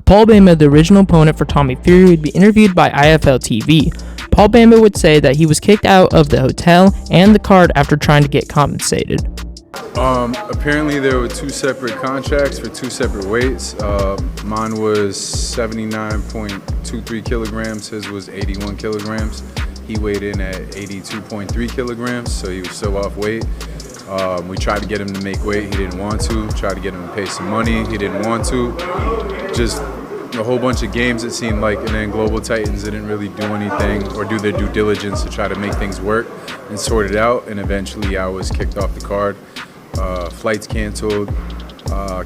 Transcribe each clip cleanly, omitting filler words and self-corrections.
Paul Bamba, the original opponent for Tommy Fury, would be interviewed by ifltv. Paul Bamba would say that he was kicked out of the hotel and the card after trying to get compensated. Apparently there were two separate contracts for two separate weights. Mine was 79.23 kilograms, his was 81 kilograms. He weighed in at 82.3 kilograms, so he was so off weight. We tried to get him to make weight, he didn't want to. Tried to get him to pay some money, he didn't want to. Just a whole bunch of games, it seemed like, and then Global Titans didn't really do anything or do their due diligence to try to make things work and sort it out, and eventually I was kicked off the card. Flights canceled,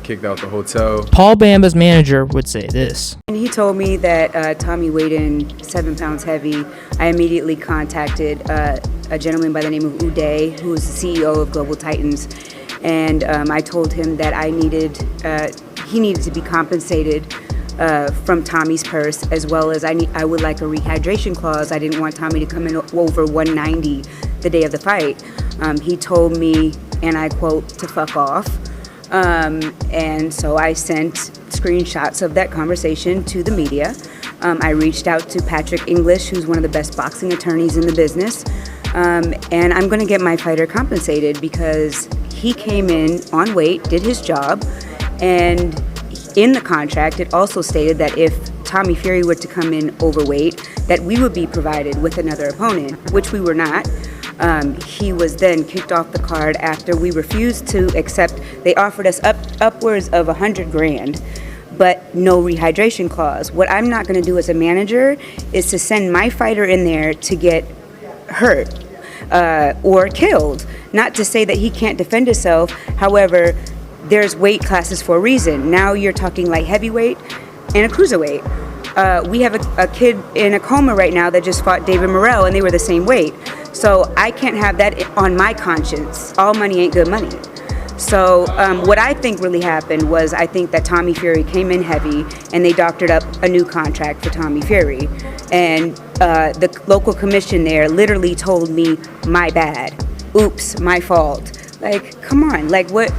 kicked out the hotel. Paul Bamba's manager would say this. And he told me that Tommy weighed in 7 pounds heavy. I immediately contacted a gentleman by the name of Uday, who is the CEO of Global Titans, and I told him that he needed to be compensated from Tommy's purse, as well as I would like a rehydration clause. I didn't want Tommy to come in over 190 the day of the fight. He told me, and I quote, to fuck off. And so I sent screenshots of that conversation to the media. I reached out to Patrick English, who's one of the best boxing attorneys in the business. And I'm going to get my fighter compensated because he came in on weight, did his job, and in the contract it also stated that if Tommy Fury were to come in overweight, that we would be provided with another opponent, which we were not. He was then kicked off the card after we refused to accept. They offered us upwards of $100,000, but no rehydration clause. What I'm not going to do as a manager is to send my fighter in there to get hurt or killed. Not to say that he can't defend himself. However, there's weight classes for a reason. Now you're talking light heavyweight and a cruiserweight. We have a kid in a coma right now that just fought David Morrell, and they were the same weight. So I can't have that on my conscience. All money ain't good money. So what I think really happened was I think that Tommy Fury came in heavy, and they doctored up a new contract for Tommy Fury. And the local commission there literally told me, my bad. Oops, my fault. Like, come on. Like, what?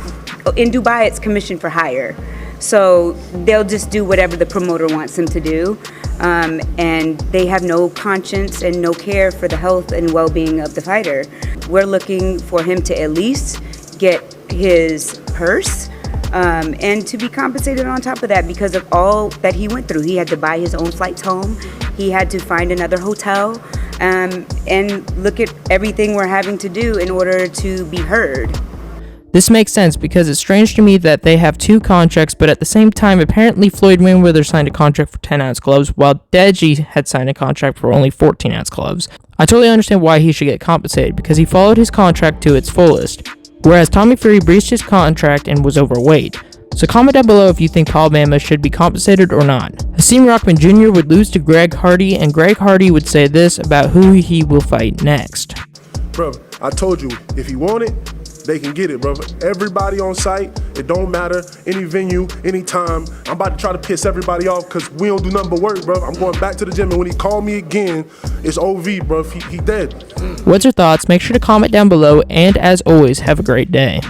In Dubai, it's commission for hire. So they'll just do whatever the promoter wants them to do. And they have no conscience and no care for the health and well-being of the fighter. We're looking for him to at least get his purse and to be compensated on top of that because of all that he went through. He had to buy his own flights home. He had to find another hotel and look at everything we're having to do in order to be heard. This makes sense because it's strange to me that they have two contracts, but at the same time, apparently Floyd Mayweather signed a contract for 10-ounce gloves, while Deji had signed a contract for only 14-ounce gloves. I totally understand why he should get compensated, because he followed his contract to its fullest, whereas Tommy Fury breached his contract and was overweight. So comment down below if you think Paul Bamba should be compensated or not. Hasim Rockman Jr. would lose to Greg Hardy, and Greg Hardy would say this about who he will fight next. Bro, I told you, if he want it, they can get it, bro. Everybody on site, it don't matter, any venue, any time. I'm about to try to piss everybody off because we don't do nothing but work, bro. I'm going back to the gym, and when he call me again, it's OV, bro. He dead. What's your thoughts? Make sure to comment down below, and as always, have a great day.